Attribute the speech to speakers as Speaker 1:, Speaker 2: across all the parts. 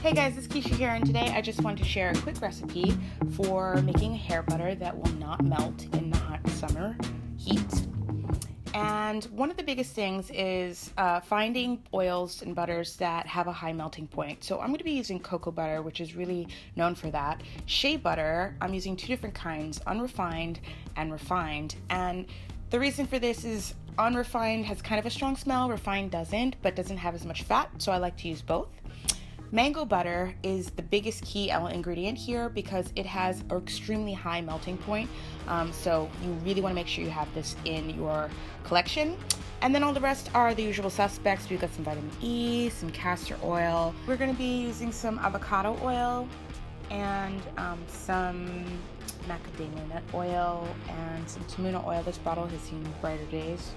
Speaker 1: Hey guys, it's Keisha here, and today I just want to share a quick recipe for making a hair butter that will not melt in the hot summer heat. And one of the biggest things is finding oils and butters that have a high melting point. So I'm going to be using cocoa butter, which is really known for that. Shea butter, I'm using two different kinds, unrefined and refined. And the reason for this is unrefined has kind of a strong smell, refined doesn't, but doesn't have as much fat, so I like to use both. Mango butter is the biggest key ingredient here because it has an extremely high melting point. So you really want to make sure you have this in your collection. And then all the rest are the usual suspects. We've got some vitamin E, some castor oil. We're going to be using some avocado oil and some macadamia nut oil and some tamuna oil. This bottle has seen brighter days.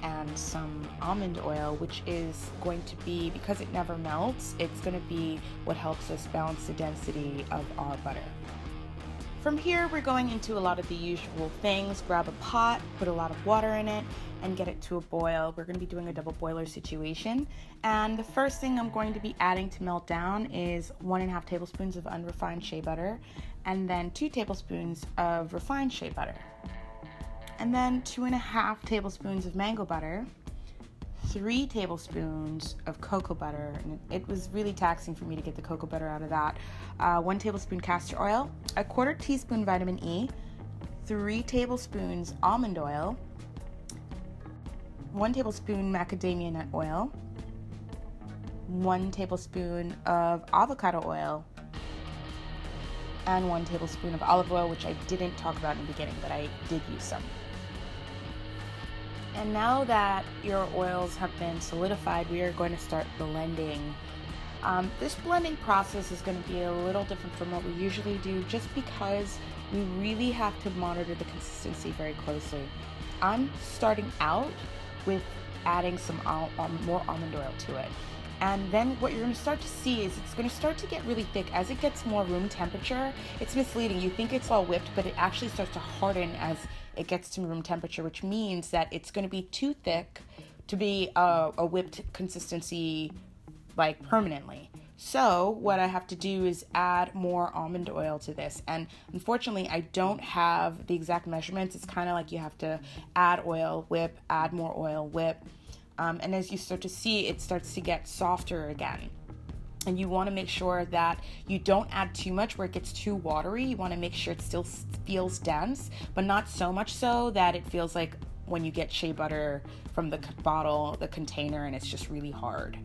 Speaker 1: And some almond oil, which is going to be, because it never melts, it's going to be what helps us balance the density of our butter. From here, we're going into a lot of the usual things. Grab a pot, put a lot of water in it, and get it to a boil. We're going to be doing a double boiler situation. And the first thing I'm going to be adding to melt down is 1.5 tablespoons of unrefined shea butter, and then 2 tablespoons of refined shea butter. And then 2.5 tablespoons of mango butter, 3 tablespoons of cocoa butter, and it was really taxing for me to get the cocoa butter out of that, 1 tablespoon castor oil, 1/4 teaspoon vitamin E, 3 tablespoons almond oil, 1 tablespoon macadamia nut oil, 1 tablespoon of avocado oil, and 1 tablespoon of olive oil, which I didn't talk about in the beginning, but I did use some. And now that your oils have been solidified, we are going to start blending. This blending process is going to be a little different from what we usually do just because we really have to monitor the consistency very closely. I'm starting out with adding some more almond oil to it. And then what you're going to start to see is it's going to start to get really thick. As it gets more room temperature, it's misleading. You think it's all whipped, but it actually starts to harden as it gets to room temperature, which means that it's going to be too thick to be a whipped consistency, like permanently. So what I have to do is add more almond oil to this. And unfortunately, I don't have the exact measurements. It's kind of like you have to add oil, whip, add more oil, whip. And as you start to see, it starts to get softer again. And you want to make sure that you don't add too much where it gets too watery. You want to make sure it still feels dense, but not so much so that it feels like when you get shea butter from the bottle, the container, and it's just really hard.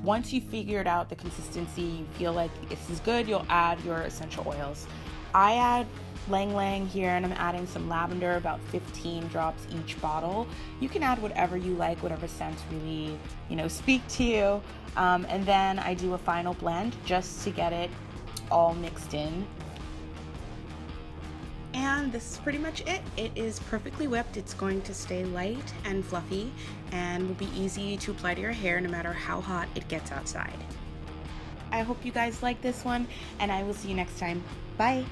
Speaker 1: Once you figured out the consistency, you feel like this is good, you'll add your essential oils. I add Lang Lang here, and I'm adding some lavender, about 15 drops each bottle. You can add whatever you like, whatever scents really, speak to you. And then I do a final blend just to get it all mixed in. And this is pretty much it. It is perfectly whipped. It's going to stay light and fluffy and will be easy to apply to your hair no matter how hot it gets outside. I hope you guys like this one, and I will see you next time. Bye!